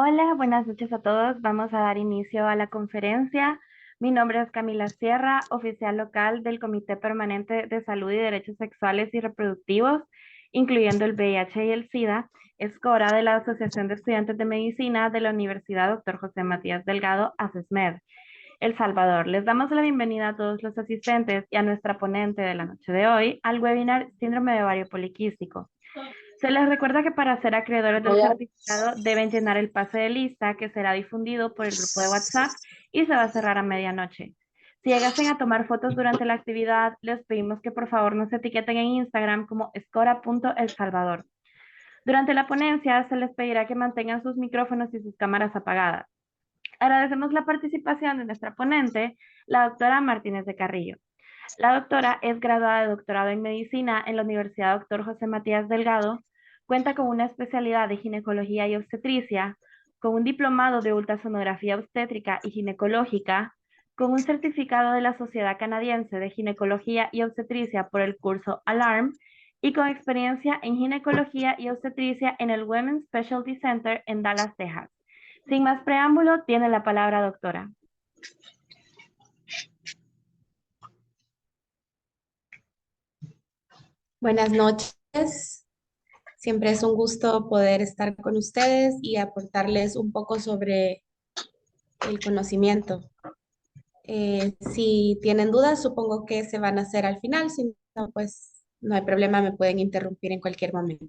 Hola, buenas noches a todos. Vamos a dar inicio a la conferencia. Mi nombre es Camila Sierra, oficial local del Comité Permanente de Salud y Derechos Sexuales y Reproductivos, incluyendo el VIH y el SIDA, escora de la Asociación de Estudiantes de Medicina de la Universidad Dr. José Matías Delgado, ASESMED, El Salvador. Les damos la bienvenida a todos los asistentes y a nuestra ponente de la noche de hoy al webinar Síndrome de Ovario Poliquístico. Se les recuerda que para ser acreedores del certificado deben llenar el pase de lista que será difundido por el grupo de WhatsApp y se va a cerrar a medianoche. Si llegasen a tomar fotos durante la actividad, les pedimos que por favor nos etiqueten en Instagram como escora.elsalvador. Durante la ponencia se les pedirá que mantengan sus micrófonos y sus cámaras apagadas. Agradecemos la participación de nuestra ponente, la doctora Martínez de Carrillo. La doctora es graduada de doctorado en medicina en la Universidad Dr. José Matías Delgado, cuenta con una especialidad de ginecología y obstetricia, con un diplomado de ultrasonografía obstétrica y ginecológica, con un certificado de la Sociedad Canadiense de Ginecología y Obstetricia por el curso ALARM y con experiencia en ginecología y obstetricia en el Women's Specialty Center en Dallas, Texas. Sin más preámbulo, tiene la palabra doctora. Buenas noches. Siempre es un gusto poder estar con ustedes y aportarles un poco sobre el conocimiento. Si tienen dudas, supongo que se van a hacer al final. Si no, pues no hay problema, me pueden interrumpir en cualquier momento.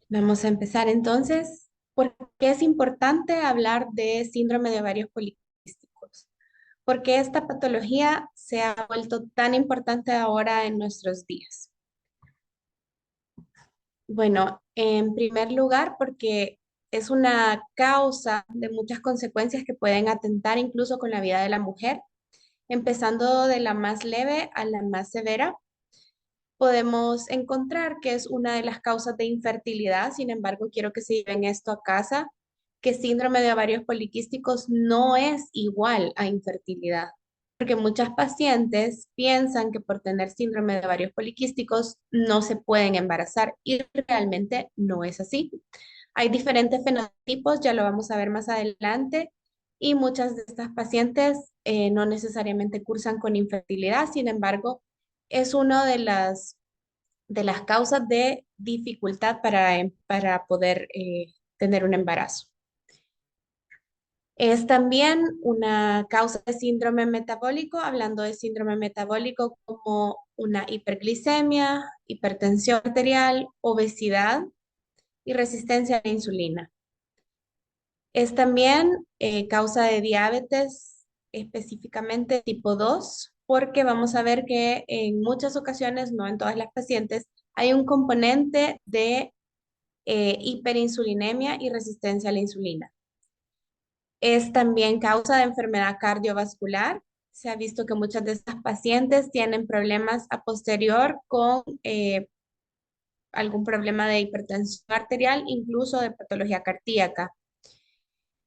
Vamos a empezar entonces. ¿Por qué es importante hablar de síndrome de ovarios poliquísticos? ¿Por qué esta patología se ha vuelto tan importante ahora en nuestros días? Bueno, en primer lugar, porque es una causa de muchas consecuencias que pueden atentar incluso con la vida de la mujer, empezando de la más leve a la más severa. Podemos encontrar que es una de las causas de infertilidad. Sin embargo, quiero que se lleven esto a casa, que síndrome de ovarios poliquísticos no es igual a infertilidad, porque muchas pacientes piensan que por tener síndrome de ovarios poliquísticos no se pueden embarazar y realmente no es así. Hay diferentes fenotipos, ya lo vamos a ver más adelante, y muchas de estas pacientes no necesariamente cursan con infertilidad. Sin embargo, es una de las causas de dificultad para poder tener un embarazo. Es también una causa de síndrome metabólico, hablando de síndrome metabólico como una hiperglicemia, hipertensión arterial, obesidad y resistencia a la insulina. Es también causa de diabetes, específicamente tipo 2, porque vamos a ver que en muchas ocasiones, no en todas las pacientes, hay un componente de hiperinsulinemia y resistencia a la insulina. Es también causa de enfermedad cardiovascular. Se ha visto que muchas de estas pacientes tienen problemas a posterior con algún problema de hipertensión arterial, incluso de patología cardíaca.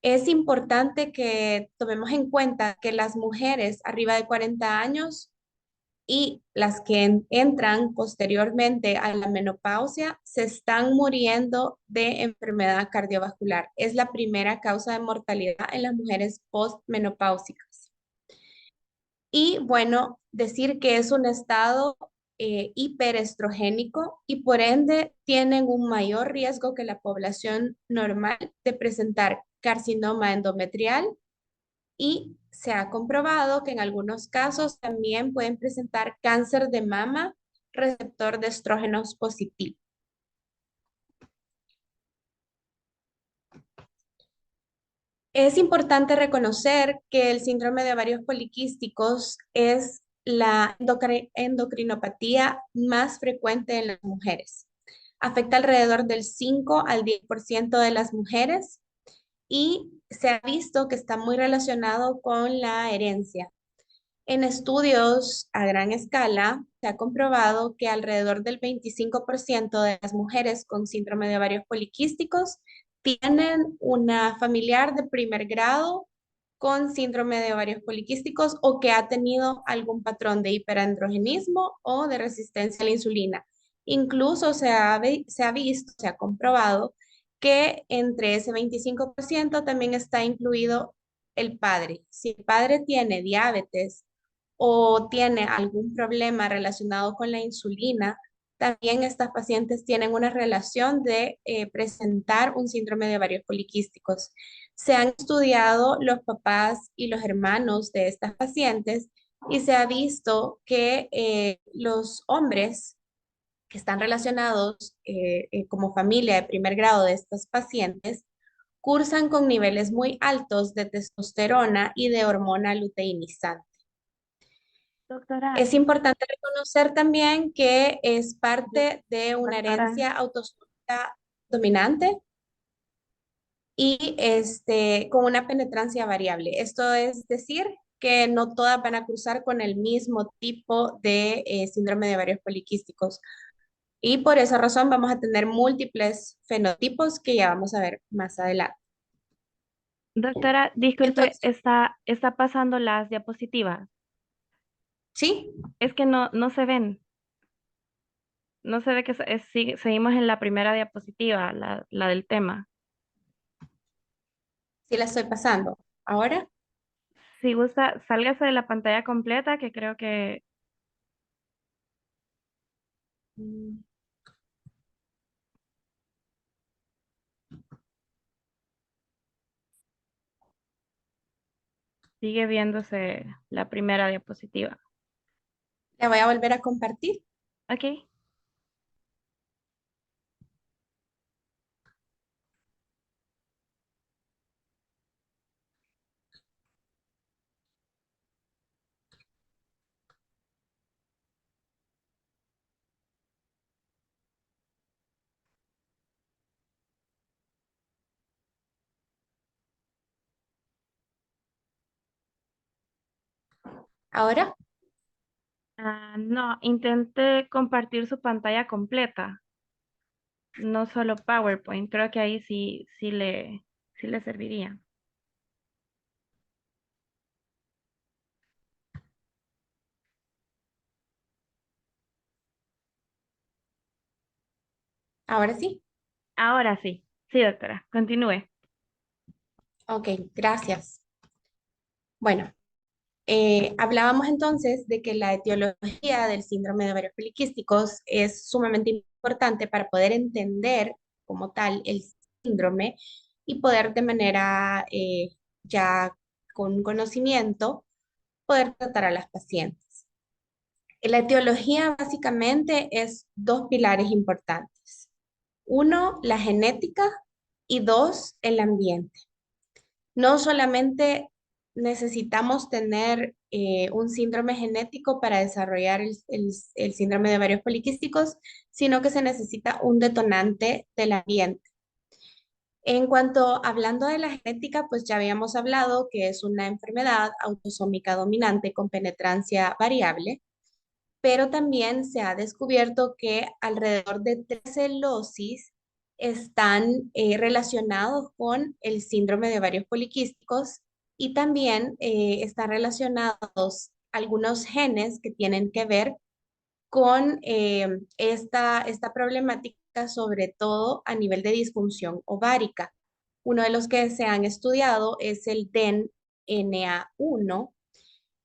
Es importante que tomemos en cuenta que las mujeres arriba de 40 años y las que entran posteriormente a la menopausia se están muriendo de enfermedad cardiovascular. Es la primera causa de mortalidad en las mujeres postmenopáusicas. Y bueno, decir que es un estado hiperestrogénico y por ende tienen un mayor riesgo que la población normal de presentar carcinoma endometrial y se ha comprobado que en algunos casos también pueden presentar cáncer de mama receptor de estrógenos positivo. Es importante reconocer que el síndrome de ovarios poliquísticos es la endocrinopatía más frecuente en las mujeres. Afecta alrededor del 5 al 10% de las mujeres y se ha visto que está muy relacionado con la herencia. En estudios a gran escala, se ha comprobado que alrededor del 25% de las mujeres con síndrome de ovarios poliquísticos tienen una familiar de primer grado con síndrome de ovarios poliquísticos o que ha tenido algún patrón de hiperandrogenismo o de resistencia a la insulina. Incluso se ha visto, se ha comprobado que entre ese 25% también está incluido el padre. Si el padre tiene diabetes o tiene algún problema relacionado con la insulina, también estas pacientes tienen una relación de presentar un síndrome de ovarios poliquísticos. Se han estudiado los papás y los hermanos de estas pacientes y se ha visto que los hombres que están relacionados como familia de primer grado de estos pacientes cursan con niveles muy altos de testosterona y de hormona luteinizante. Doctora, Es importante reconocer también que es parte de una doctora, herencia autosómica dominante y con una penetrancia variable. Esto es decir, que no todas van a cruzar con el mismo tipo de síndrome de ovarios poliquísticos. Y por esa razón vamos a tener múltiples fenotipos que ya vamos a ver más adelante. doctora, disculpe, Entonces, está pasando las diapositivas. sí, Es que no se ven. No se ve que seguimos en la primera diapositiva, la del tema. sí la estoy pasando. Ahora, Si gusta, sálgase de la pantalla completa, que creo que mm, sigue viéndose la primera diapositiva. la voy a volver a compartir. Ok. Ahora, No, intente compartir su pantalla completa, no solo PowerPoint. Creo que ahí sí le serviría. ahora sí. Ahora sí. Sí, doctora. Continúe. Ok, gracias. Bueno, hablábamos entonces de que la etiología del síndrome de ovarios poliquísticos es sumamente importante para poder entender como tal el síndrome y poder de manera ya con conocimiento poder tratar a las pacientes. La etiología básicamente es dos pilares importantes. Uno, la genética y dos, el ambiente. No solamente necesitamos tener un síndrome genético para desarrollar el síndrome de ovarios poliquísticos, sino que se necesita un detonante del ambiente. En cuanto hablando de la genética, pues ya habíamos hablado que es una enfermedad autosómica dominante con penetrancia variable, pero también se ha descubierto que alrededor de 13 locis están relacionados con el síndrome de ovarios poliquísticos y también están relacionados algunos genes que tienen que ver con esta problemática, sobre todo a nivel de disfunción ovárica. Uno de los que se han estudiado es el DEN-NA1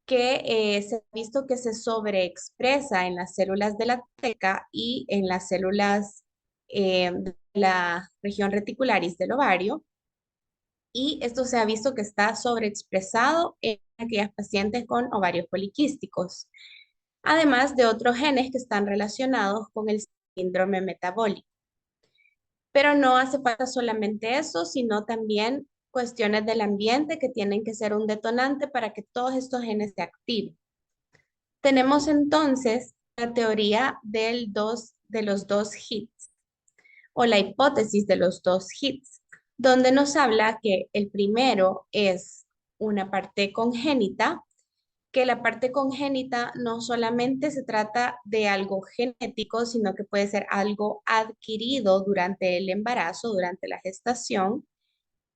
que se ha visto que se sobreexpresa en las células de la teca y en las células de la región reticularis del ovario. Y esto se ha visto que está sobreexpresado en aquellas pacientes con ovarios poliquísticos, además de otros genes que están relacionados con el síndrome metabólico. Pero no hace falta solamente eso, sino también cuestiones del ambiente que tienen que ser un detonante para que todos estos genes se activen. Tenemos entonces la teoría de los dos hits o la hipótesis de los dos hits, donde nos habla que el primero es una parte congénita, que la parte congénita no solamente se trata de algo genético, sino que puede ser algo adquirido durante el embarazo, durante la gestación.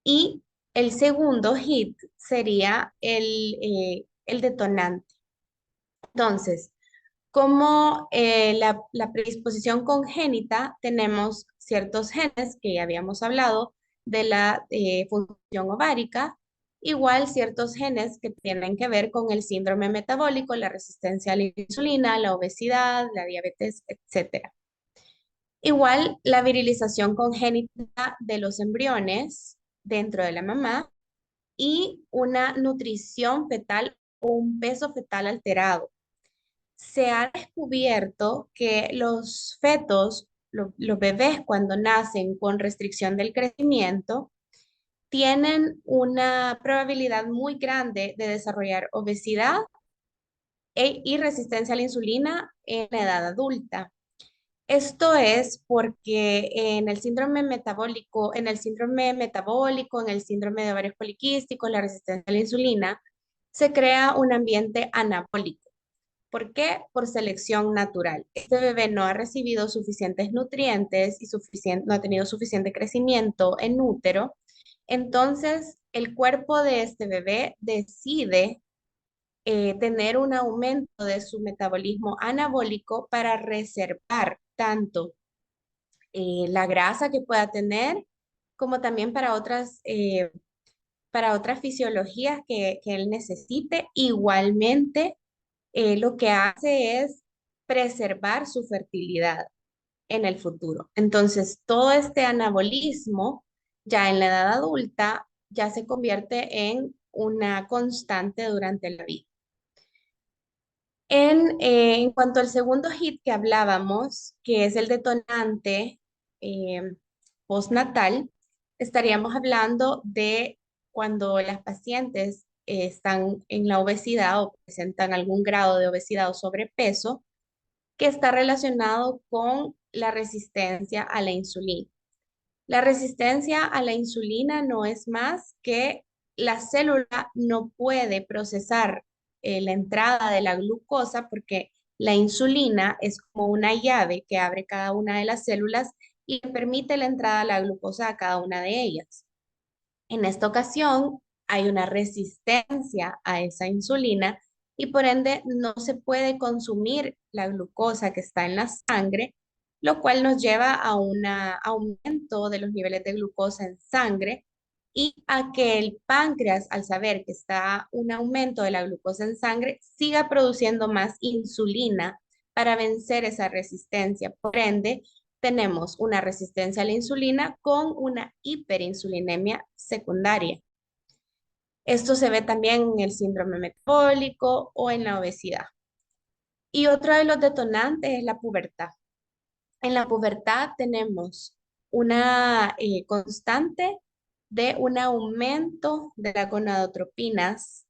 Y el segundo hit sería el detonante. Entonces, Como la predisposición congénita, tenemos ciertos genes que ya habíamos hablado de la función ovárica, igual ciertos genes que tienen que ver con el síndrome metabólico, la resistencia a la insulina, la obesidad, la diabetes, etcétera. Igual la virilización congénita de los embriones dentro de la mamá y una nutrición fetal o un peso fetal alterado. Se ha descubierto que los fetos, los bebés cuando nacen con restricción del crecimiento, tienen una probabilidad muy grande de desarrollar obesidad y resistencia a la insulina en la edad adulta. Esto es porque en el síndrome metabólico, en el síndrome de ovarios poliquísticos, la resistencia a la insulina, se crea un ambiente anabólico. ¿Por qué? Por selección natural. Este bebé no ha recibido suficientes nutrientes y no ha tenido suficiente crecimiento en útero. Entonces, el cuerpo de este bebé decide tener un aumento de su metabolismo anabólico para reservar tanto la grasa que pueda tener como también para otras fisiologías que él necesite. Igualmente, lo que hace es preservar su fertilidad en el futuro. Entonces, todo este anabolismo ya en la edad adulta ya se convierte en una constante durante la vida. En cuanto al segundo hit que hablábamos, que es el detonante eh, postnatal, estaríamos hablando de cuando las pacientes están en la obesidad o presentan algún grado de obesidad o sobrepeso que está relacionado con la resistencia a la insulina. La resistencia a la insulina no es más que la célula no puede procesar la entrada de la glucosa porque la insulina es como una llave que abre cada una de las células y permite la entrada de la glucosa a cada una de ellas. En esta ocasión hay una resistencia a esa insulina y por ende no se puede consumir la glucosa que está en la sangre, lo cual nos lleva a un aumento de los niveles de glucosa en sangre y a que el páncreas, al saber que está un aumento de la glucosa en sangre, siga produciendo más insulina para vencer esa resistencia. Por ende, tenemos una resistencia a la insulina con una hiperinsulinemia secundaria. Esto se ve también en el síndrome metabólico o en la obesidad. Y otro de los detonantes es la pubertad. En la pubertad tenemos una constante de un aumento de las gonadotropinas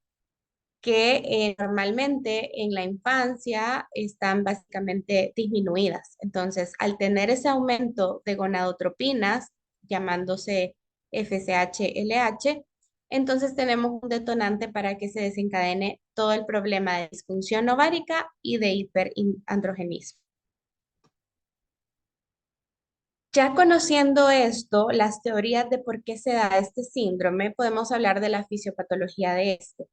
que normalmente en la infancia están básicamente disminuidas. Entonces, al tener ese aumento de gonadotropinas, llamándose FSH-LH, entonces tenemos un detonante para que se desencadene todo el problema de disfunción ovárica y de hiperandrogenismo. Ya conociendo esto, las teorías de por qué se da este síndrome, podemos hablar de la fisiopatología de este.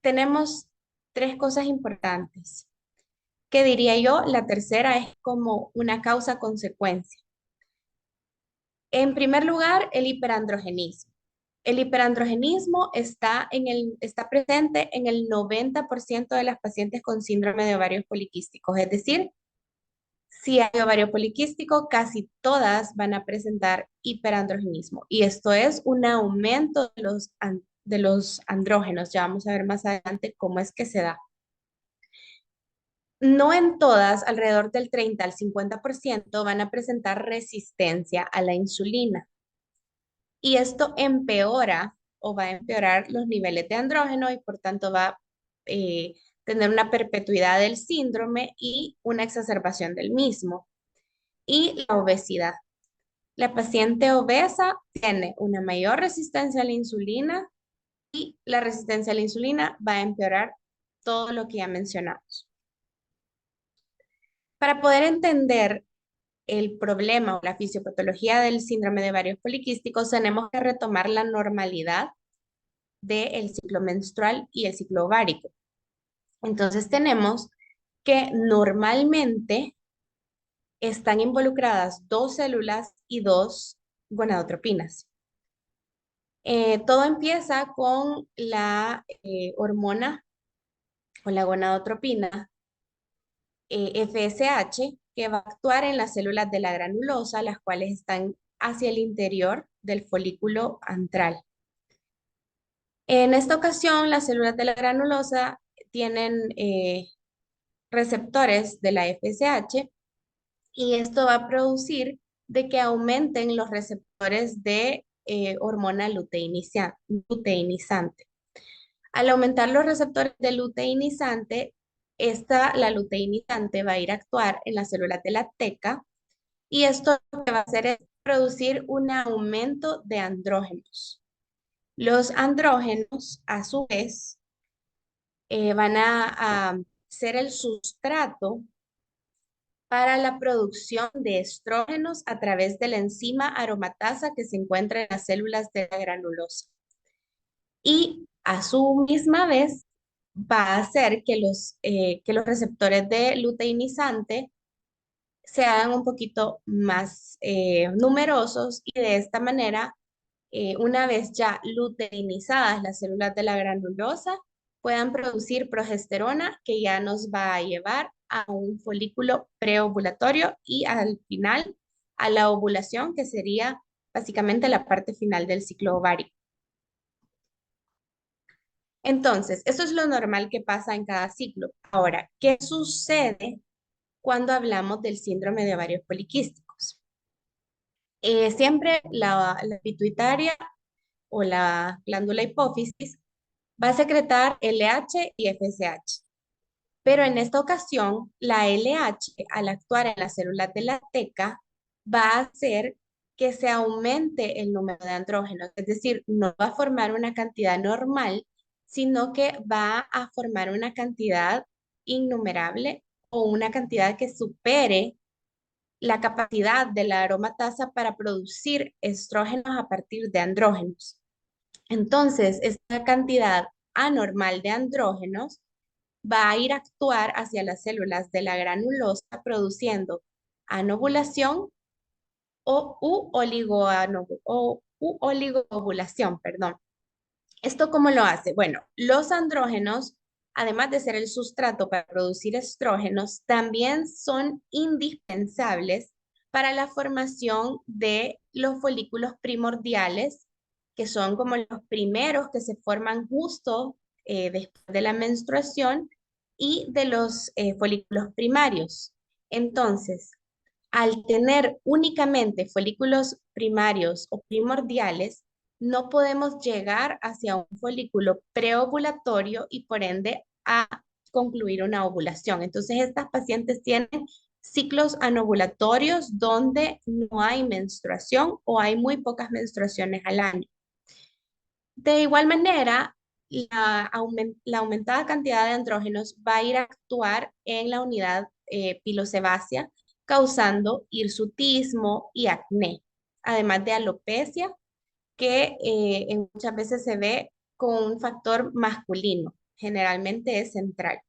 Tenemos tres cosas importantes, que diría yo, la tercera es como una causa-consecuencia. En primer lugar, el hiperandrogenismo. El hiperandrogenismo está presente en el 90% de las pacientes con síndrome de ovarios poliquísticos, es decir, si hay ovario poliquístico, casi todas van a presentar hiperandrogenismo. Y esto es un aumento de los andrógenos. Ya vamos a ver más adelante cómo es que se da. No en todas, alrededor del 30 al 50% van a presentar resistencia a la insulina. Y esto empeora o va a empeorar los niveles de andrógeno y por tanto va a tener una perpetuidad del síndrome y una exacerbación del mismo. Y la obesidad. La paciente obesa tiene una mayor resistencia a la insulina y la resistencia a la insulina va a empeorar todo lo que ya mencionamos. Para poder entender el problema o la fisiopatología del síndrome de ovarios poliquísticos, tenemos que retomar la normalidad del ciclo menstrual y el ciclo ovárico. Entonces tenemos que normalmente están involucradas dos células y dos gonadotropinas. Todo empieza con la hormona o la gonadotropina FSH, que va a actuar en las células de la granulosa, las cuales están hacia el interior del folículo antral. En esta ocasión, las células de la granulosa tienen receptores de la FSH y esto va a producir de que aumenten los receptores de hormona luteinizante. Al aumentar los receptores de luteinizante, la luteinizante va a ir a actuar en las células de la teca y esto lo que va a hacer es producir un aumento de andrógenos. Los andrógenos, a su vez, van a ser el sustrato para la producción de estrógenos a través de la enzima aromatasa que se encuentra en las células de la granulosa. Y a su misma vez va a hacer que los receptores de luteinizante se hagan un poquito más numerosos y de esta manera, una vez ya luteinizadas las células de la granulosa, puedan producir progesterona que ya nos va a llevar a un folículo preovulatorio y al final a la ovulación, que sería básicamente la parte final del ciclo ovárico. Entonces, eso es lo normal que pasa en cada ciclo. Ahora, ¿qué sucede cuando hablamos del síndrome de ovarios poliquísticos? Siempre la pituitaria o la glándula hipófisis va a secretar LH y FSH. Pero en esta ocasión, la LH, al actuar en las células de la teca, va a hacer que se aumente el número de andrógenos. Es decir, no va a formar una cantidad normal, sino que va a formar una cantidad innumerable o una cantidad que supere la capacidad de la aromatasa para producir estrógenos a partir de andrógenos. Entonces, esta cantidad anormal de andrógenos va a ir a actuar hacia las células de la granulosa produciendo anovulación u oligoovulación, perdón. ¿Esto cómo lo hace? Bueno, los andrógenos, además de ser el sustrato para producir estrógenos, también son indispensables para la formación de los folículos primordiales, que son como los primeros que se forman justo después de la menstruación, y de los folículos primarios. Entonces, al tener únicamente folículos primarios o primordiales, no podemos llegar hacia un folículo preovulatorio y por ende a concluir una ovulación. Entonces, estas pacientes tienen ciclos anovulatorios donde no hay menstruación o hay muy pocas menstruaciones al año. De igual manera, la aumentada cantidad de andrógenos va a ir a actuar en la unidad pilosebácea, causando hirsutismo y acné, además de alopecia, que muchas veces se ve con un factor masculino, generalmente es central.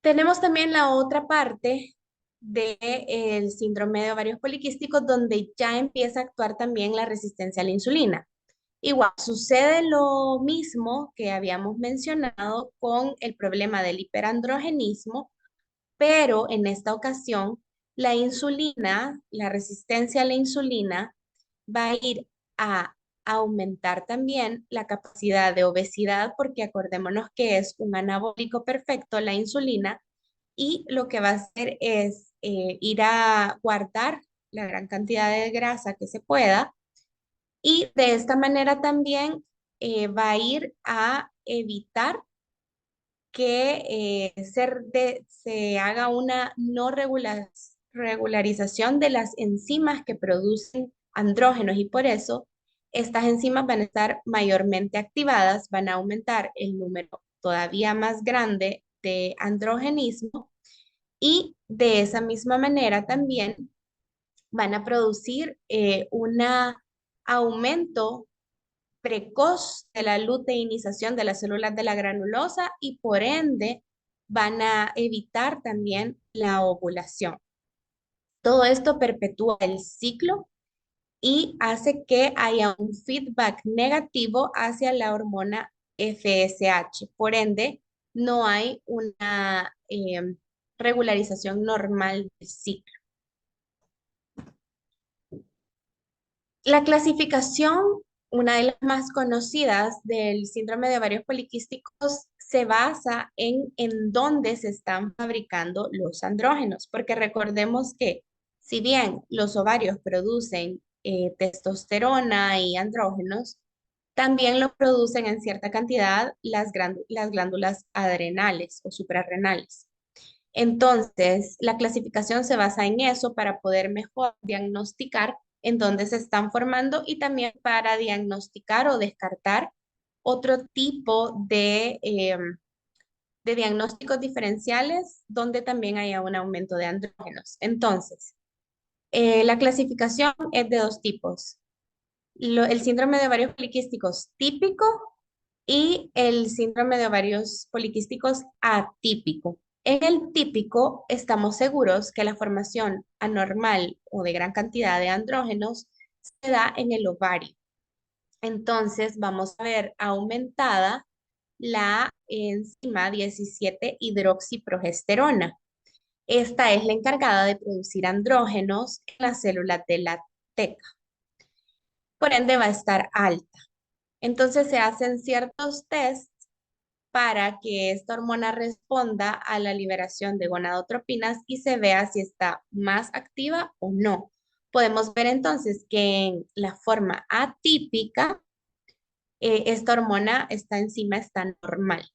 Tenemos también la otra parte del síndrome de ovarios poliquísticos, donde ya empieza a actuar también la resistencia a la insulina. Igual, sucede lo mismo que habíamos mencionado con el problema del hiperandrogenismo, pero en esta ocasión la insulina, la resistencia a la insulina, va a ir a aumentar también la capacidad de obesidad, porque acordémonos que es un anabólico perfecto la insulina, y lo que va a hacer es ir a guardar la gran cantidad de grasa que se pueda y de esta manera también va a ir a evitar que se haga una no regularización de las enzimas que producen andrógenos y por eso estas enzimas van a estar mayormente activadas, van a aumentar el número todavía más grande de androgenismo y de esa misma manera también van a producir un aumento precoz de la luteinización de las células de la granulosa y por ende van a evitar también la ovulación. Todo esto perpetúa el ciclo y hace que haya un feedback negativo hacia la hormona FSH. Por ende, no hay una regularización normal del ciclo. La clasificación, una de las más conocidas del síndrome de ovarios poliquísticos, se basa en dónde se están fabricando los andrógenos, porque recordemos que si bien los ovarios producen testosterona y andrógenos, también lo producen en cierta cantidad las glándulas adrenales o suprarrenales. Entonces, la clasificación se basa en eso para poder mejor diagnosticar en dónde se están formando y también para diagnosticar o descartar otro tipo de diagnósticos diferenciales donde también haya un aumento de andrógenos. Entonces, la clasificación es de dos tipos. El síndrome de ovarios poliquísticos típico y el síndrome de ovarios poliquísticos atípico. En el típico estamos seguros que la formación anormal o de gran cantidad de andrógenos se da en el ovario. Entonces vamos a ver aumentada la enzima 17-hidroxiprogesterona. Esta es la encargada de producir andrógenos en las células de la teca. Por ende va a estar alta. Entonces se hacen ciertos tests para que esta hormona responda a la liberación de gonadotropinas y se vea si está más activa o no. Podemos ver entonces que en la forma atípica, esta hormona, esta enzima está normal.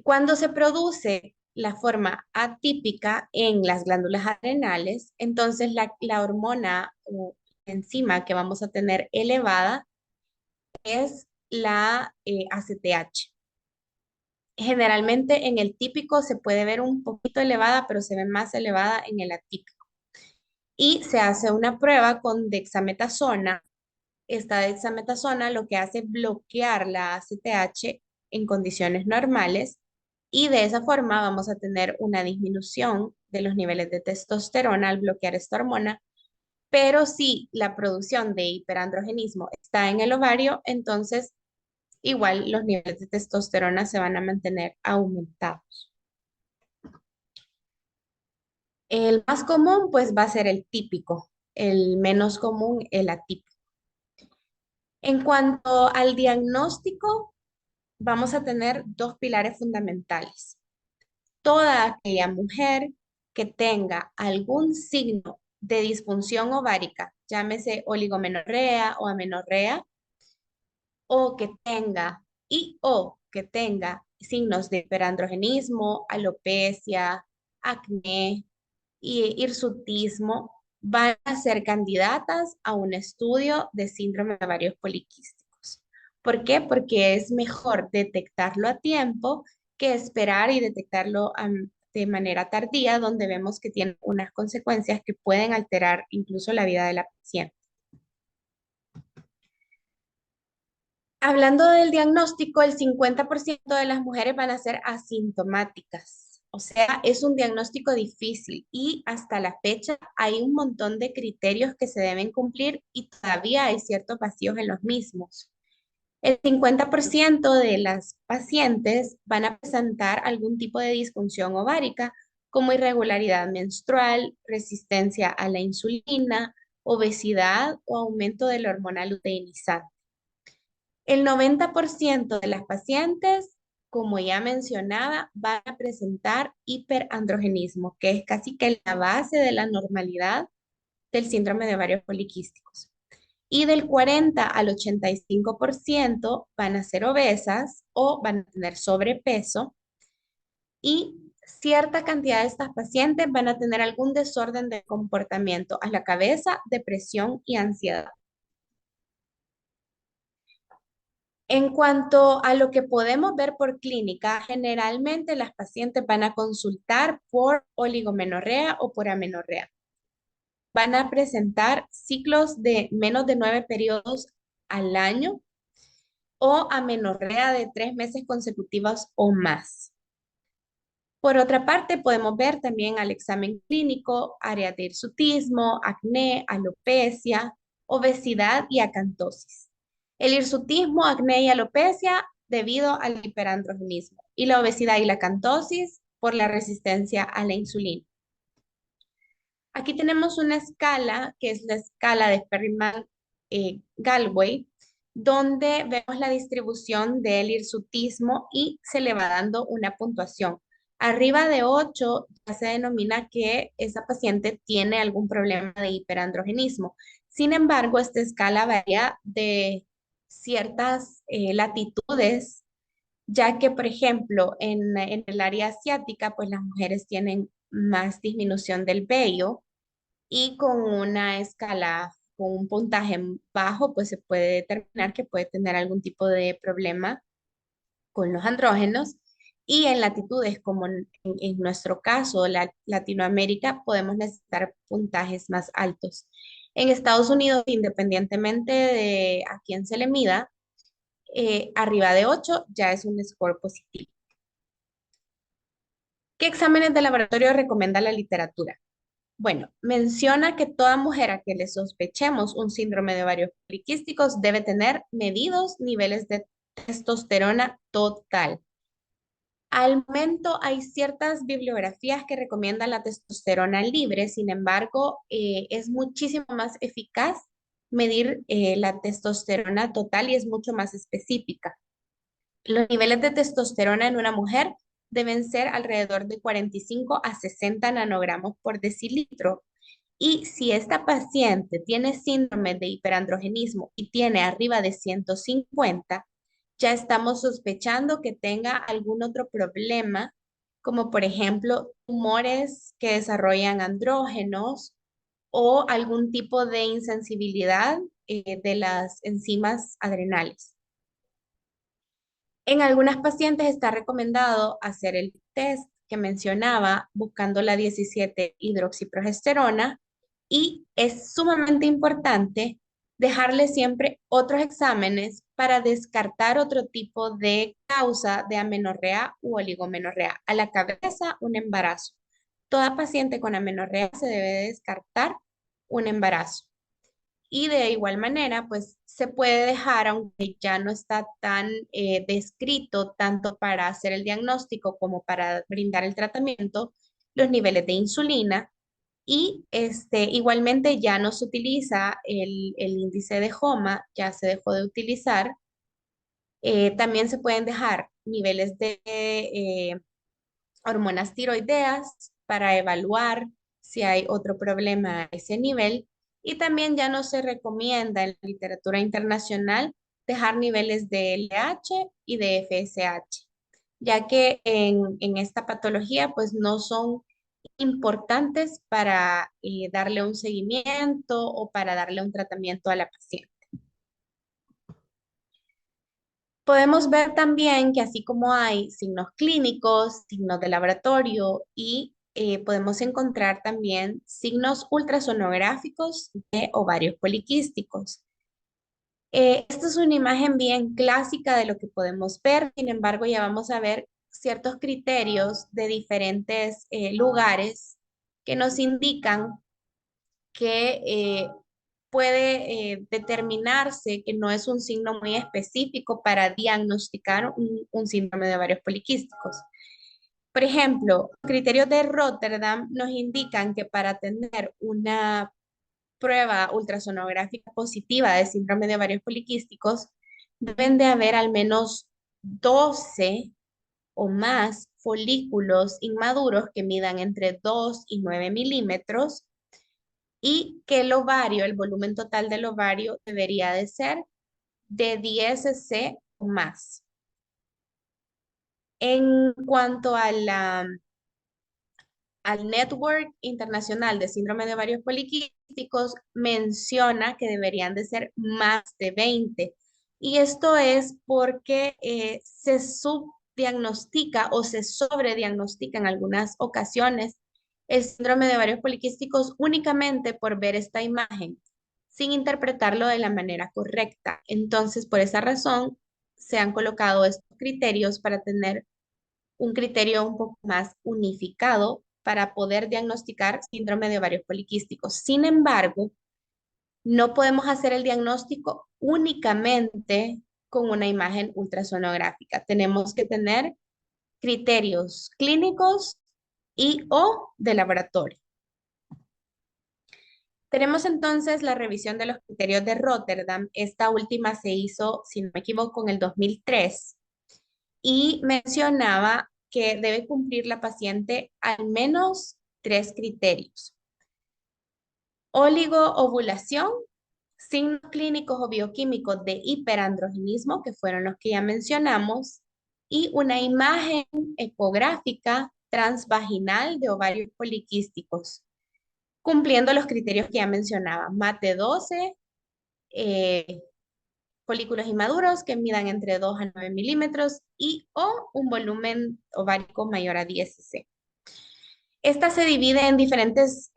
Cuando se produce la forma atípica en las glándulas adrenales, entonces la hormona o enzima que vamos a tener elevada es la ACTH. Generalmente en el típico se puede ver un poquito elevada, pero se ve más elevada en el atípico. Y se hace una prueba con dexametasona. Esta dexametasona lo que hace es bloquear la ACTH en condiciones normales y de esa forma vamos a tener una disminución de los niveles de testosterona al bloquear esta hormona. Pero si la producción de hiperandrogenismo está en el ovario, entonces igual los niveles de testosterona se van a mantener aumentados. El más común pues va a ser el típico, el menos común el atípico. En cuanto al diagnóstico, vamos a tener dos pilares fundamentales. Toda aquella mujer que tenga algún signo de disfunción ovárica, llámese oligomenorrea o amenorrea, o que tenga signos de hiperandrogenismo, alopecia, acné y hirsutismo, van a ser candidatas a un estudio de síndrome de ovarios poliquísticos. ¿Por qué? Porque es mejor detectarlo a tiempo que esperar y detectarlo de manera tardía, donde vemos que tiene unas consecuencias que pueden alterar incluso la vida de la paciente. Hablando del diagnóstico, el 50% de las mujeres van a ser asintomáticas. O sea, es un diagnóstico difícil y hasta la fecha hay un montón de criterios que se deben cumplir y todavía hay ciertos vacíos en los mismos. El 50% de las pacientes van a presentar algún tipo de disfunción ovárica, como irregularidad menstrual, resistencia a la insulina, obesidad o aumento de la hormona luteinizante. El 90% de las pacientes, como ya mencionaba, van a presentar hiperandrogenismo, que es casi que la base de la normalidad del síndrome de ovarios poliquísticos. Y del 40 al 85% van a ser obesas o van a tener sobrepeso y cierta cantidad de estas pacientes van a tener algún desorden de comportamiento a la cabeza, depresión y ansiedad. En cuanto a lo que podemos ver por clínica, generalmente las pacientes van a consultar por oligomenorrea o por amenorrea. Van a presentar ciclos de menos de 9 periodos al año o amenorrea de 3 meses consecutivos o más. Por otra parte, podemos ver también al examen clínico áreas de hirsutismo, acné, alopecia, obesidad y acantosis. El hirsutismo, acné y alopecia debido al hiperandrogenismo y la obesidad y la acantosis por la resistencia a la insulina. Aquí tenemos una escala que es la escala de Perryman-Gallwey, donde vemos la distribución del hirsutismo y se le va dando una puntuación. Arriba de 8 ya se denomina que esa paciente tiene algún problema de hiperandrogenismo. Sin embargo, esta escala varía de ciertas latitudes, ya que, por ejemplo, en el área asiática, pues las mujeres tienen más disminución del vello y con una escala, con un puntaje bajo, pues se puede determinar que puede tener algún tipo de problema con los andrógenos. Y en latitudes como en nuestro caso, Latinoamérica, podemos necesitar puntajes más altos. En Estados Unidos, independientemente de a quién se le mida, arriba de 8 ya es un score positivo. ¿Qué exámenes de laboratorio recomienda la literatura? Bueno, menciona que toda mujer a que le sospechemos un síndrome de ovarios poliquísticos debe tener medidos niveles de testosterona total. Al momento hay ciertas bibliografías que recomiendan la testosterona libre, sin embargo, es muchísimo más eficaz medir la testosterona total y es mucho más específica. Los niveles de testosterona en una mujer deben ser alrededor de 45 a 60 nanogramos por decilitro. Y si esta paciente tiene síndrome de hiperandrogenismo y tiene arriba de 150, ya estamos sospechando que tenga algún otro problema, como por ejemplo tumores que desarrollan andrógenos o algún tipo de insensibilidad de las enzimas adrenales. En algunas pacientes está recomendado hacer el test que mencionaba buscando la 17-hidroxiprogesterona y es sumamente importante dejarle siempre otros exámenes para descartar otro tipo de causa de amenorrea u oligomenorrea. A la cabeza, un embarazo. Toda paciente con amenorrea se debe descartar un embarazo. Y de igual manera, pues se puede dejar, aunque ya no está tan descrito tanto para hacer el diagnóstico como para brindar el tratamiento, los niveles de insulina. Y igualmente ya no se utiliza el índice de HOMA, ya se dejó de utilizar. También se pueden dejar niveles de hormonas tiroideas para evaluar si hay otro problema a ese nivel. Y también ya no se recomienda en la literatura internacional dejar niveles de LH y de FSH, ya que en esta patología pues no son importantes para darle un seguimiento o para darle un tratamiento a la paciente. Podemos ver también que así como hay signos clínicos, signos de laboratorio y podemos encontrar también signos ultrasonográficos de ovarios poliquísticos. Esta es una imagen bien clásica de lo que podemos ver, sin embargo ya vamos a ver ciertos criterios de diferentes lugares que nos indican que puede determinarse que no es un signo muy específico para diagnosticar un síndrome de ovarios poliquísticos. Por ejemplo, los criterios de Rotterdam nos indican que para tener una prueba ultrasonográfica positiva de síndrome de ovarios poliquísticos, deben de haber al menos 12 o más folículos inmaduros que midan entre 2 y 9 milímetros y que el ovario, el volumen total del ovario debería de ser de 10 cc o más. En cuanto a al Network Internacional de Síndrome de Ovarios Poliquísticos, menciona que deberían de ser más de 20. Y esto es porque se subdiagnostica o se sobrediagnostica en algunas ocasiones el síndrome de ovarios poliquísticos únicamente por ver esta imagen, sin interpretarlo de la manera correcta. Entonces, por esa razón, se han colocado estos criterios para tener un criterio un poco más unificado para poder diagnosticar síndrome de ovarios poliquísticos. Sin embargo, no podemos hacer el diagnóstico únicamente con una imagen ultrasonográfica. Tenemos que tener criterios clínicos y o de laboratorio. Tenemos entonces la revisión de los criterios de Rotterdam. Esta última se hizo, si no me equivoco, en el 2003 y mencionaba que debe cumplir la paciente al menos tres criterios: oligoovulación, signos clínicos o bioquímicos de hiperandrogenismo, que fueron los que ya mencionamos, y una imagen ecográfica transvaginal de ovarios poliquísticos, cumpliendo los criterios que ya mencionaba: MAT12, folículos inmaduros que midan entre 2 a 9 milímetros y o un volumen ovárico mayor a 10 cc. Esta se divide en diferentes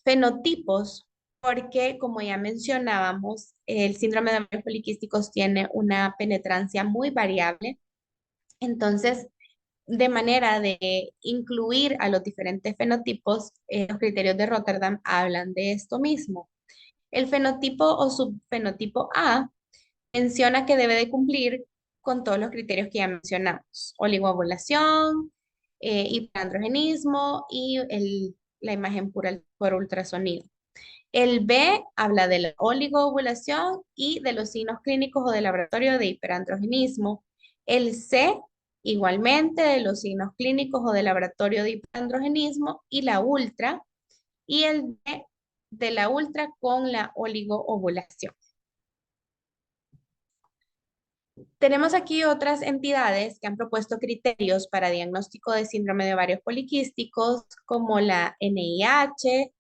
fenotipos porque, como ya mencionábamos, el síndrome de ovarios poliquísticos tiene una penetrancia muy variable. Entonces, de manera de incluir a los diferentes fenotipos, los criterios de Rotterdam hablan de esto mismo. El fenotipo o subfenotipo A menciona que debe de cumplir con todos los criterios que ya mencionamos: oligoovulación, hiperandrogenismo y la imagen por ultrasonido. El B habla de la oligoovulación y de los signos clínicos o de laboratorio de hiperandrogenismo. El C, igualmente, de los signos clínicos o de laboratorio de hiperandrogenismo y la ultra. Y el D de la ultra con la oligoovulación. Tenemos aquí otras entidades que han propuesto criterios para diagnóstico de síndrome de ovarios poliquísticos, como la NIH,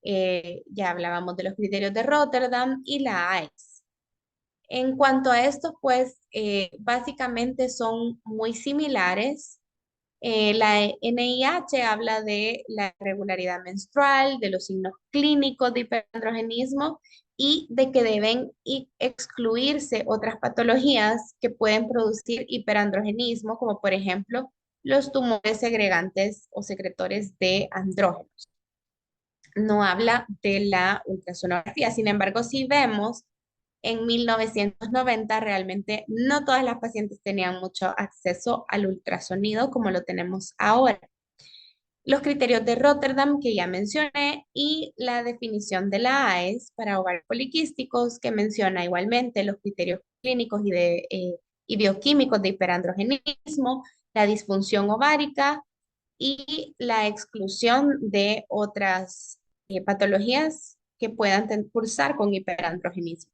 ya hablábamos de los criterios de Rotterdam, y la AES. En cuanto a esto, pues básicamente son muy similares. La NIH habla de la irregularidad menstrual, de los signos clínicos de hiperandrogenismo y de que deben excluirse otras patologías que pueden producir hiperandrogenismo, como por ejemplo los tumores segregantes o secretores de andrógenos. No habla de la ultrasonografía. Sin embargo, si vemos, en 1990 realmente no todas las pacientes tenían mucho acceso al ultrasonido como lo tenemos ahora. Los criterios de Rotterdam que ya mencioné y la definición de la AES para ovarios poliquísticos, que menciona igualmente los criterios clínicos y bioquímicos de hiperandrogenismo, la disfunción ovárica y la exclusión de otras patologías que puedan cursar con hiperandrogenismo.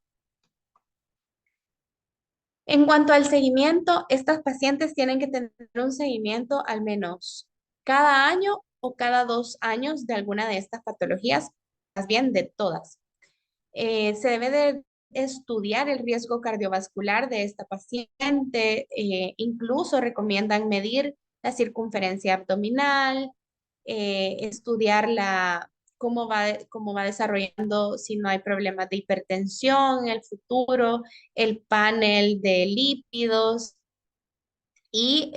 En cuanto al seguimiento, estas pacientes tienen que tener un seguimiento al menos cada año o cada 2 años de alguna de estas patologías, más bien de todas. Se debe de estudiar el riesgo cardiovascular de esta paciente, incluso recomiendan medir la circunferencia abdominal, estudiar cómo va desarrollando, si no hay problemas de hipertensión en el futuro, el panel de lípidos y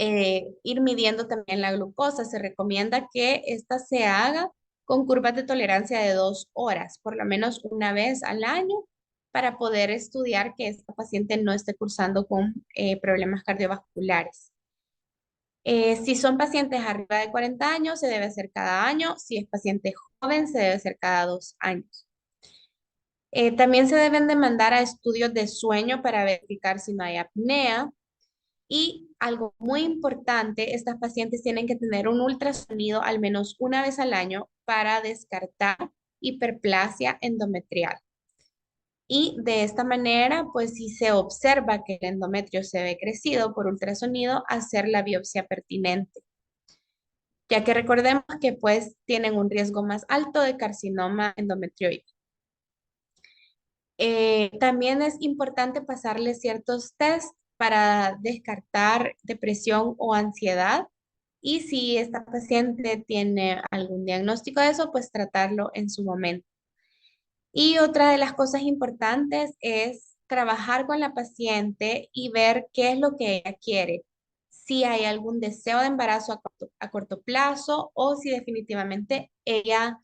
ir midiendo también la glucosa. Se recomienda que esta se haga con curvas de tolerancia de 2 horas, por lo menos una vez al año, para poder estudiar que esta paciente no esté cursando con problemas cardiovasculares. Si son pacientes arriba de 40 años, se debe hacer cada año. Si es paciente joven, se debe hacer cada 2 años. También se deben de mandar a estudios de sueño para verificar si no hay apnea. Y algo muy importante, estas pacientes tienen que tener un ultrasonido al menos una vez al año para descartar hiperplasia endometrial. Y de esta manera, pues si se observa que el endometrio se ve crecido por ultrasonido, hacer la biopsia pertinente, ya que recordemos que pues tienen un riesgo más alto de carcinoma endometrioide. También es importante pasarle ciertos tests para descartar depresión o ansiedad. Y si esta paciente tiene algún diagnóstico de eso, pues tratarlo en su momento. Y otra de las cosas importantes es trabajar con la paciente y ver qué es lo que ella quiere. si hay algún deseo de embarazo a corto plazo o si definitivamente ella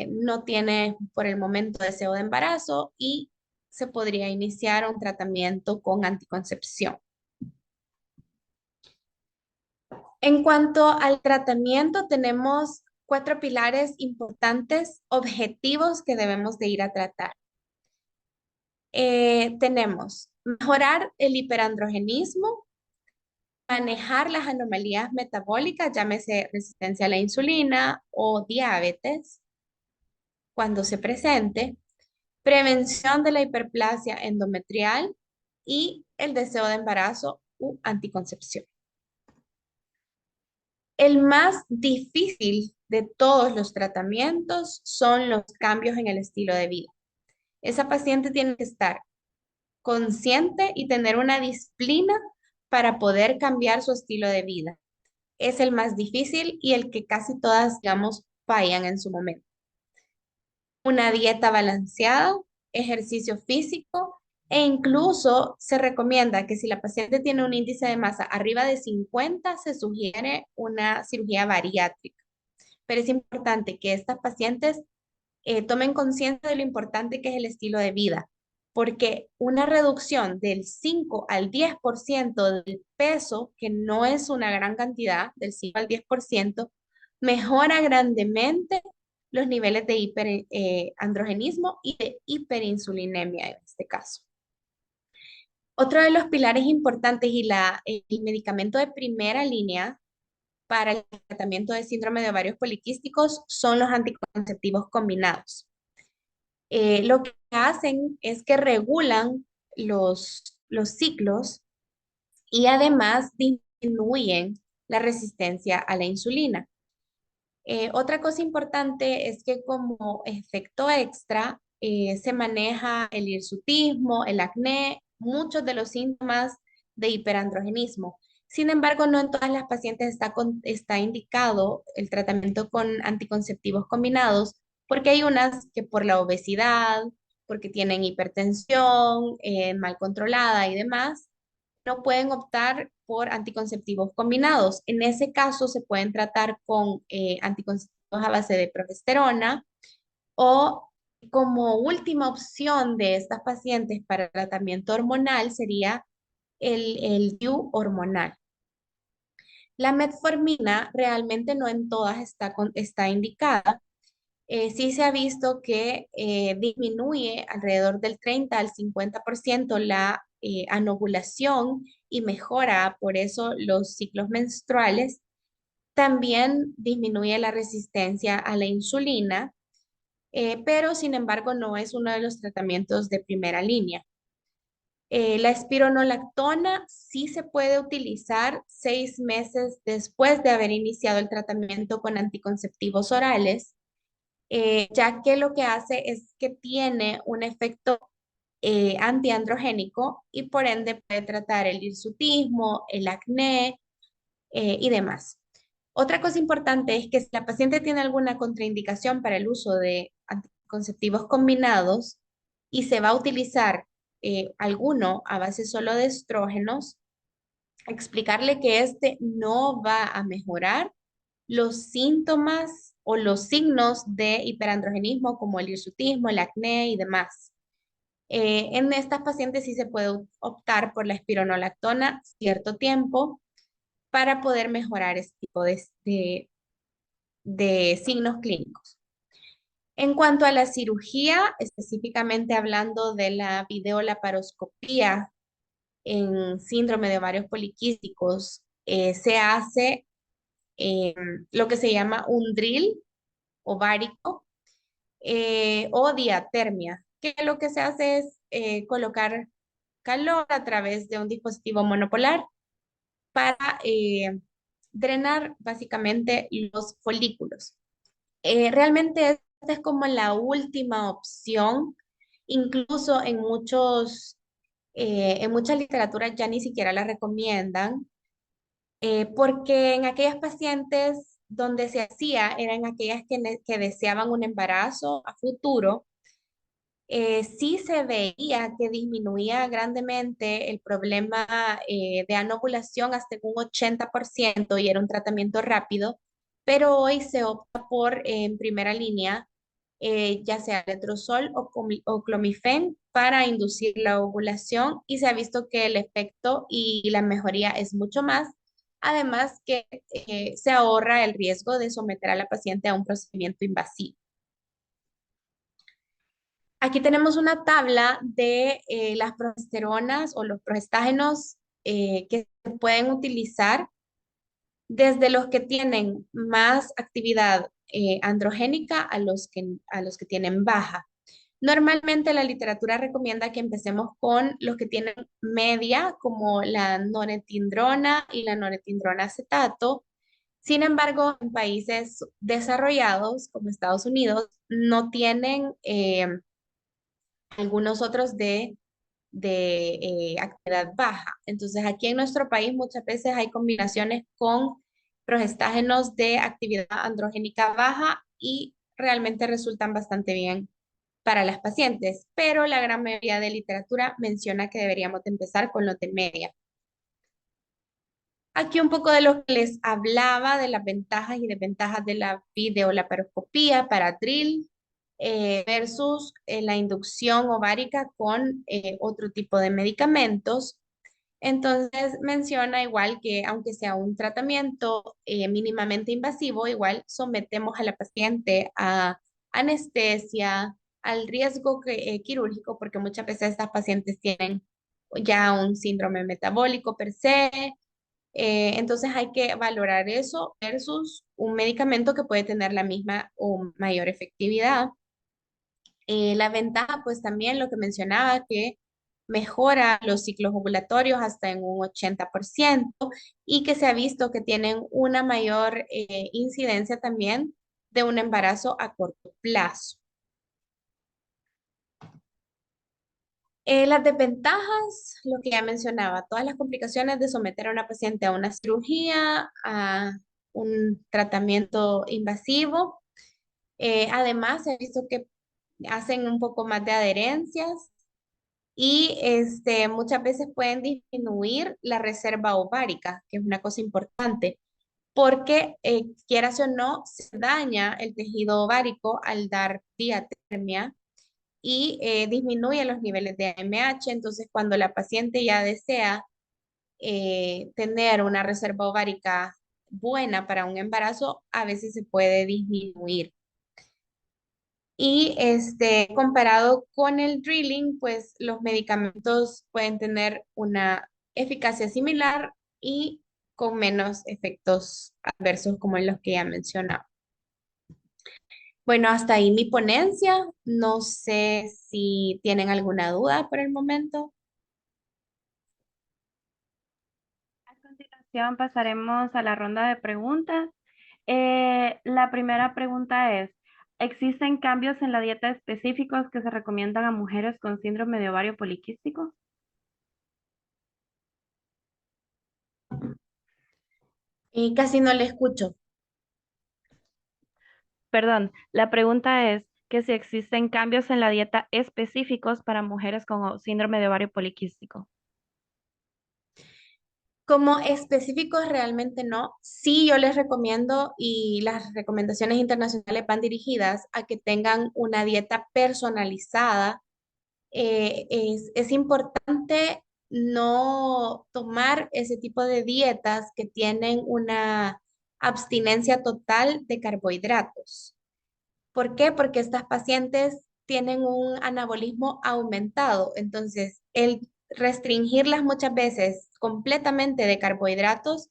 no tiene por el momento deseo de embarazo y se podría iniciar un tratamiento con anticoncepción. En cuanto al tratamiento, tenemos 4 pilares importantes, objetivos que debemos de ir a tratar. Tenemos mejorar el hiperandrogenismo, manejar las anomalías metabólicas, llámese resistencia a la insulina o diabetes, cuando se presente, prevención de la hiperplasia endometrial y el deseo de embarazo u anticoncepción. El más difícil de todos los tratamientos son los cambios en el estilo de vida. Esa paciente tiene que estar consciente y tener una disciplina para poder cambiar su estilo de vida. Es el más difícil y el que casi todas, digamos, fallan en su momento. Una dieta balanceada, ejercicio físico e incluso se recomienda que si la paciente tiene un índice de masa arriba de 50, se sugiere una cirugía bariátrica. Pero es importante que estas pacientes tomen conciencia de lo importante que es el estilo de vida, porque una reducción del 5 al 10% del peso, que no es una gran cantidad, del 5 al 10%, mejora grandemente los niveles de hiperandrogenismo y de hiperinsulinemia en este caso. Otro de los pilares importantes y el medicamento de primera línea para el tratamiento de síndrome de ovarios poliquísticos son los anticonceptivos combinados. Lo que hacen es que regulan los ciclos y además disminuyen la resistencia a la insulina. Otra cosa importante es que como efecto extra se maneja el hirsutismo, el acné, muchos de los síntomas de hiperandrogenismo. Sin embargo, no en todas las pacientes está indicado el tratamiento con anticonceptivos combinados, porque hay unas que por la obesidad, porque tienen hipertensión mal controlada y demás, no pueden optar por anticonceptivos combinados. En ese caso se pueden tratar con anticonceptivos a base de progesterona o como última opción de estas pacientes para el tratamiento hormonal sería el DIU hormonal. La metformina realmente no en todas está indicada. Sí se ha visto que disminuye alrededor del 30 al 50% la anovulación y mejora por eso los ciclos menstruales. También disminuye la resistencia a la insulina, pero sin embargo no es uno de los tratamientos de primera línea. La espironolactona sí se puede utilizar 6 meses después de haber iniciado el tratamiento con anticonceptivos orales, ya que lo que hace es que tiene un efecto antiandrogénico y por ende puede tratar el hirsutismo, el acné y demás. Otra cosa importante es que si la paciente tiene alguna contraindicación para el uso de anticonceptivos combinados y se va a utilizar alguno a base solo de estrógenos, explicarle que este no va a mejorar los síntomas o los signos de hiperandrogenismo como el hirsutismo, el acné y demás. En estas pacientes sí se puede optar por la espironolactona cierto tiempo para poder mejorar este tipo de signos clínicos. En cuanto a la cirugía, específicamente hablando de la videolaparoscopía en síndrome de ovarios poliquísticos, se hace eh, lo que se llama un drill ovárico o diatermia, que lo que se hace es colocar calor a través de un dispositivo monopolar para drenar básicamente los folículos. Realmente esta es como la última opción, incluso en muchas literaturas ya ni siquiera la recomiendan, porque en aquellas pacientes donde se hacía eran aquellas que deseaban un embarazo a futuro Sí se veía que disminuía grandemente el problema de anovulación hasta un 80% y era un tratamiento rápido, pero hoy se opta por en primera línea, ya sea letrozol o clomifen para inducir la ovulación y se ha visto que el efecto y la mejoría es mucho más. Además que se ahorra el riesgo de someter a la paciente a un procedimiento invasivo. Aquí tenemos una tabla de las progesteronas o los progestágenos que se pueden utilizar desde los que tienen más actividad androgénica a los que tienen baja. Normalmente la literatura recomienda que empecemos con los que tienen media, como la norepinefrina y la norepinefrina acetato. Sin embargo, en países desarrollados como Estados Unidos, no tienen algunos otros de actividad baja. Entonces, aquí en nuestro país muchas veces hay combinaciones con progestágenos de actividad androgénica baja y realmente resultan bastante bien para las pacientes, pero la gran mayoría de literatura menciona que deberíamos de empezar con los de media. Aquí un poco de lo que les hablaba de las ventajas y desventajas de la videolaparoscopía para drill versus la inducción ovárica con otro tipo de medicamentos. Entonces menciona igual que aunque sea un tratamiento mínimamente invasivo, igual sometemos a la paciente a anestesia, al riesgo quirúrgico, porque muchas veces estas pacientes tienen ya un síndrome metabólico per se, entonces hay que valorar eso versus un medicamento que puede tener la misma o mayor efectividad. La ventaja, pues también lo que mencionaba, que mejora los ciclos ovulatorios hasta en un 80% y que se ha visto que tienen una mayor incidencia también de un embarazo a corto plazo. Las desventajas, lo que ya mencionaba, todas las complicaciones de someter a una paciente a una cirugía, a un tratamiento invasivo. Además, se ha visto que hacen un poco más de adherencias y muchas veces pueden disminuir la reserva ovárica, que es una cosa importante, porque quieras o no, se daña el tejido ovárico al dar diatermia y disminuye los niveles de AMH. Entonces, cuando la paciente ya desea tener una reserva ovárica buena para un embarazo, a veces se puede disminuir. Y comparado con el drilling, pues los medicamentos pueden tener una eficacia similar y con menos efectos adversos como los que ya mencionaba. Bueno, hasta ahí mi ponencia. No sé si tienen alguna duda por el momento. A continuación pasaremos a la ronda de preguntas. La primera pregunta es, ¿existen cambios en la dieta específicos que se recomiendan a mujeres con síndrome de ovario poliquístico? Y casi no le escucho. Perdón, la pregunta es que si existen cambios en la dieta específicos para mujeres con síndrome de ovario poliquístico. Como específicos realmente no. Sí, yo les recomiendo y las recomendaciones internacionales van dirigidas a que tengan una dieta personalizada. Es importante no tomar ese tipo de dietas que tienen una abstinencia total de carbohidratos. ¿Por qué? Porque estas pacientes tienen un anabolismo aumentado. Entonces, el restringirlas muchas veces completamente de carbohidratos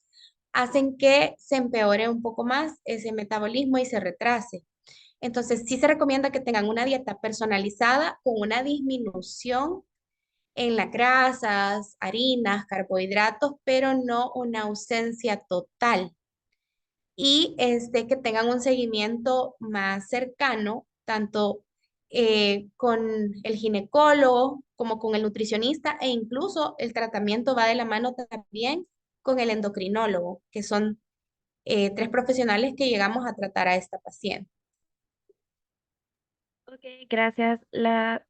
hacen que se empeore un poco más ese metabolismo y se retrase. Entonces, sí se recomienda que tengan una dieta personalizada con una disminución en las grasas, harinas, carbohidratos, pero no una ausencia total y que tengan un seguimiento más cercano, tanto con el ginecólogo como con el nutricionista e incluso el tratamiento va de la mano también con el endocrinólogo, que son tres profesionales que llegamos a tratar a esta paciente. Ok, gracias. La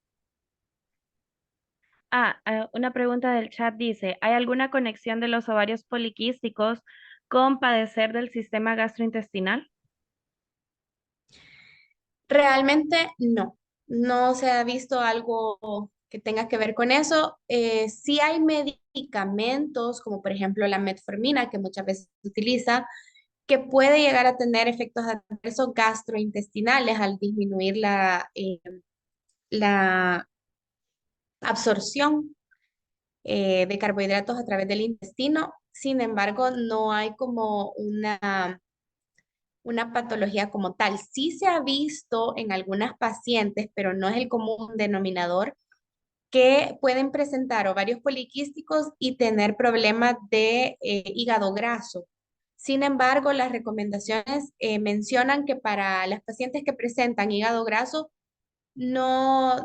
Una pregunta del chat dice, ¿hay alguna conexión de los ovarios poliquísticos con padecer del sistema gastrointestinal? Realmente no, no se ha visto algo que tenga que ver con eso. Sí hay medicamentos, como por ejemplo la metformina, que muchas veces se utiliza, que puede llegar a tener efectos adversos gastrointestinales al disminuir la absorción de carbohidratos a través del intestino. Sin embargo, no hay como una patología como tal. Sí se ha visto en algunas pacientes, pero no es el común denominador, que pueden presentar ovarios poliquísticos y tener problemas de hígado graso. Sin embargo, las recomendaciones mencionan que para las pacientes que presentan hígado graso, no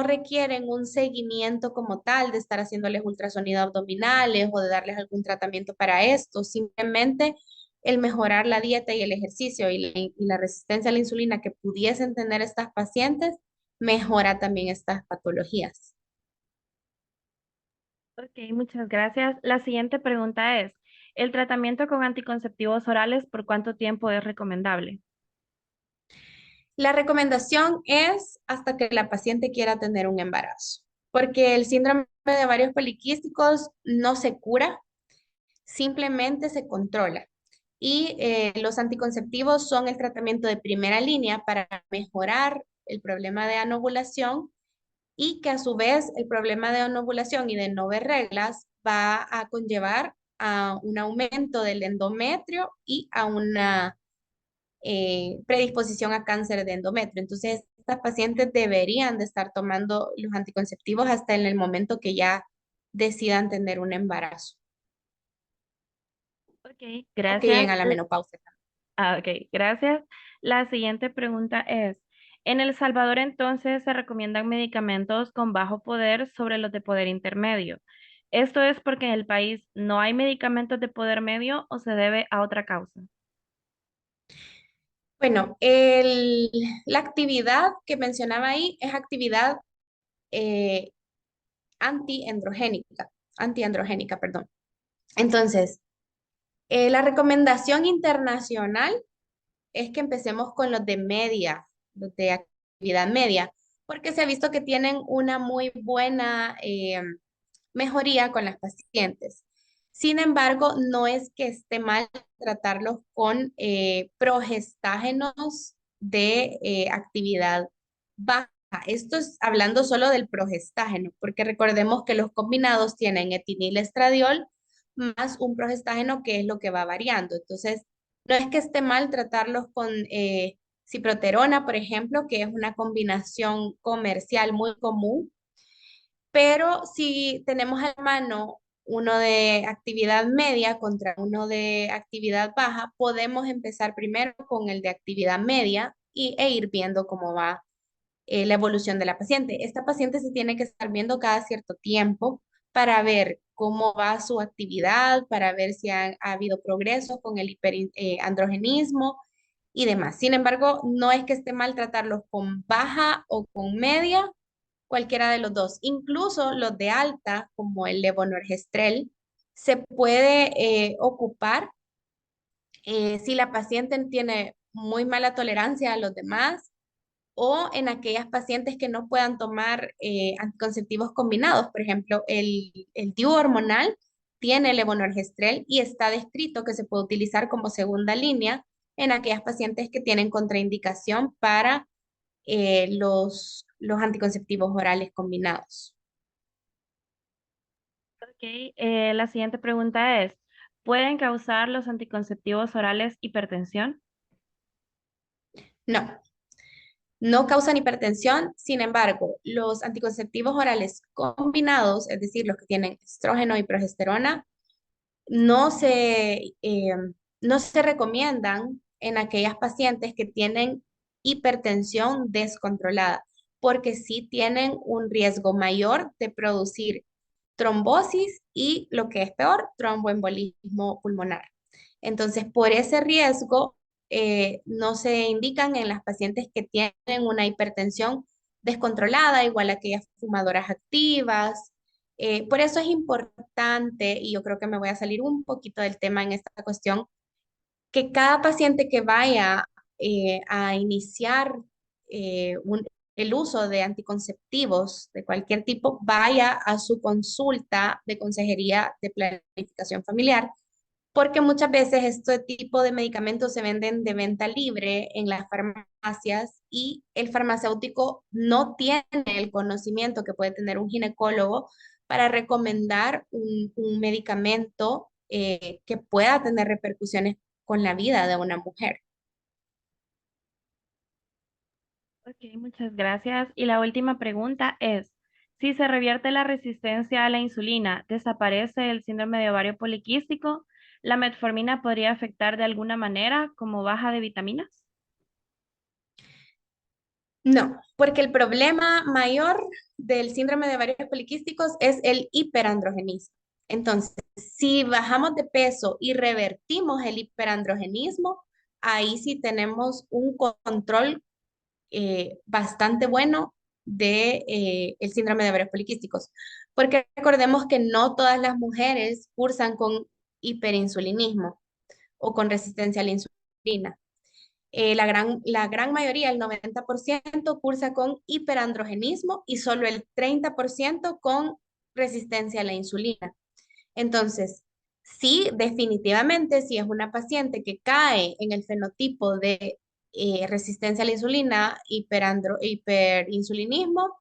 requieren un seguimiento como tal de estar haciéndoles ultrasonido abdominales o de darles algún tratamiento para esto. Simplemente el mejorar la dieta y el ejercicio y la resistencia a la insulina que pudiesen tener estas pacientes mejora también estas patologías. Ok, muchas gracias. La siguiente pregunta es, ¿el tratamiento con anticonceptivos orales por cuánto tiempo es recomendable? La recomendación es hasta que la paciente quiera tener un embarazo, porque el síndrome de ovarios poliquísticos no se cura, simplemente se controla. Y los anticonceptivos son el tratamiento de primera línea para mejorar el problema de anovulación y que a su vez el problema de anovulación y de no ver reglas va a conllevar a un aumento del endometrio y a una predisposición a cáncer de endometrio. Entonces, estas pacientes deberían de estar tomando los anticonceptivos hasta en el momento que ya decidan tener un embarazo Ok, o que gracias. lleguen a la menopausia. Ok, gracias. La siguiente pregunta es, ¿en El Salvador entonces se recomiendan medicamentos con bajo poder sobre los de poder intermedio? ¿Esto es porque en el país no hay medicamentos de poder medio o se debe a otra causa? Bueno, la actividad que mencionaba ahí es actividad eh, antiandrogénica, antiandrogénica, perdón. Entonces, la recomendación internacional es que empecemos con los de actividad media, porque se ha visto que tienen una muy buena mejoría con las pacientes. Sin embargo, no es que esté mal tratarlos con progestágenos de actividad baja. Esto es hablando solo del progestágeno, porque recordemos que los combinados tienen etinilestradiol más un progestágeno que es lo que va variando. Entonces, no es que esté mal tratarlos con ciproterona, por ejemplo, que es una combinación comercial muy común, pero si tenemos a la mano uno de actividad media contra uno de actividad baja, podemos empezar primero con el de actividad media e ir viendo cómo va la evolución de la paciente. Esta paciente se tiene que estar viendo cada cierto tiempo para ver cómo va su actividad, para ver si ha habido progreso con el hiperandrogenismo y demás. Sin embargo, no es que esté mal tratarlos con baja o con media, cualquiera de los dos. Incluso los de alta, como el levonorgestrel, se puede ocupar si la paciente tiene muy mala tolerancia a los demás o en aquellas pacientes que no puedan tomar anticonceptivos combinados. Por ejemplo, el DIU hormonal tiene levonorgestrel y está descrito que se puede utilizar como segunda línea en aquellas pacientes que tienen contraindicación para los anticonceptivos orales combinados. Ok, la siguiente pregunta es, ¿pueden causar los anticonceptivos orales hipertensión? No, no causan hipertensión. Sin embargo, los anticonceptivos orales combinados, es decir, los que tienen estrógeno y progesterona, no se, eh, no se recomiendan en aquellas pacientes que tienen hipertensión descontrolada, porque sí tienen un riesgo mayor de producir trombosis y, lo que es peor, tromboembolismo pulmonar. Entonces, por ese riesgo, no se indican en las pacientes que tienen una hipertensión descontrolada, igual aquellas fumadoras activas Por eso es importante, y yo creo que me voy a salir un poquito del tema en esta cuestión, que cada paciente que vaya a iniciar el uso de anticonceptivos de cualquier tipo, vaya a su consulta de consejería de planificación familiar, porque muchas veces este tipo de medicamentos se venden de venta libre en las farmacias y el farmacéutico no tiene el conocimiento que puede tener un ginecólogo para recomendar un medicamento que pueda tener repercusiones con la vida de una mujer. Ok, muchas gracias. Y la última pregunta es, si se revierte la resistencia a la insulina, ¿desaparece el síndrome de ovario poliquístico? ¿La metformina podría afectar de alguna manera como baja de vitaminas? No, porque el problema mayor del síndrome de ovarios poliquísticos es el hiperandrogenismo. Entonces, si bajamos de peso y revertimos el hiperandrogenismo, ahí sí tenemos un control bastante bueno de el síndrome de ovarios poliquísticos. Porque recordemos que no todas las mujeres cursan con hiperinsulinismo o con resistencia a la insulina. La gran mayoría, el 90%, cursa con hiperandrogenismo y solo el 30% con resistencia a la insulina. Entonces, sí, definitivamente, si es una paciente que cae en el fenotipo de resistencia a la insulina, hiperinsulinismo,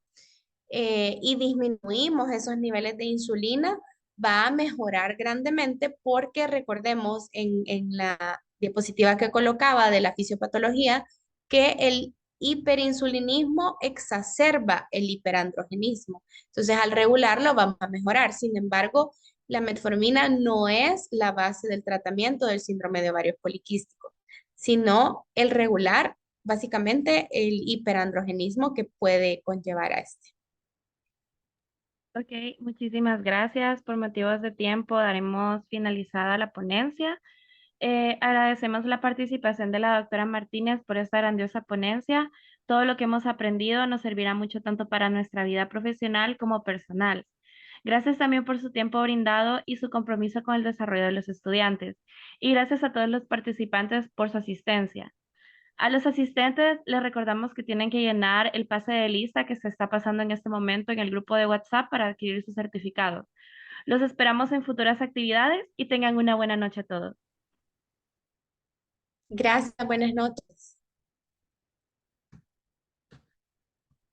y disminuimos esos niveles de insulina, va a mejorar grandemente porque recordemos en la diapositiva que colocaba de la fisiopatología que el hiperinsulinismo exacerba el hiperandrogenismo. Entonces, al regularlo vamos a mejorar. Sin embargo, la metformina no es la base del tratamiento del síndrome de ovarios poliquísticos, sino el regular, básicamente, el hiperandrogenismo que puede conllevar a este. Ok, muchísimas gracias. Por motivos de tiempo, daremos finalizada la ponencia. Agradecemos la participación de la doctora Martínez por esta grandiosa ponencia. Todo lo que hemos aprendido nos servirá mucho tanto para nuestra vida profesional como personal. Gracias también por su tiempo brindado y su compromiso con el desarrollo de los estudiantes. Y gracias a todos los participantes por su asistencia. A los asistentes les recordamos que tienen que llenar el pase de lista que se está pasando en este momento en el grupo de WhatsApp para adquirir su certificado. Los esperamos en futuras actividades y tengan una buena noche a todos. Gracias, buenas noches.